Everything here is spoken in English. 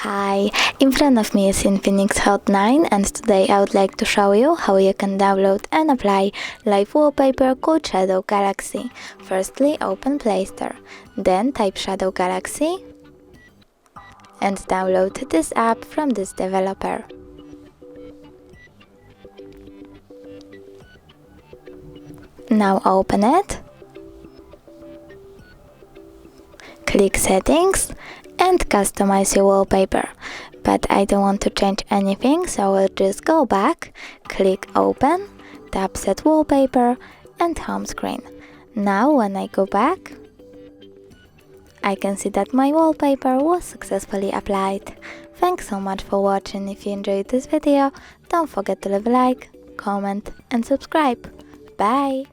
Hi, in front of me is Infinix Hot 9 and today I would like to show you how you can download and apply live wallpaper called Shadow Galaxy. Firstly, open Play Store, then type Shadow Galaxy and download this app from this developer. Now open it, click Settings and customize your wallpaper, but I don't want to change anything, so I'll just go back, click Open, tap Set Wallpaper and Home Screen. Now when I go back, I can see that my wallpaper was successfully applied. Thanks so much for watching. If you enjoyed this video, don't forget to leave a like, comment and subscribe. Bye!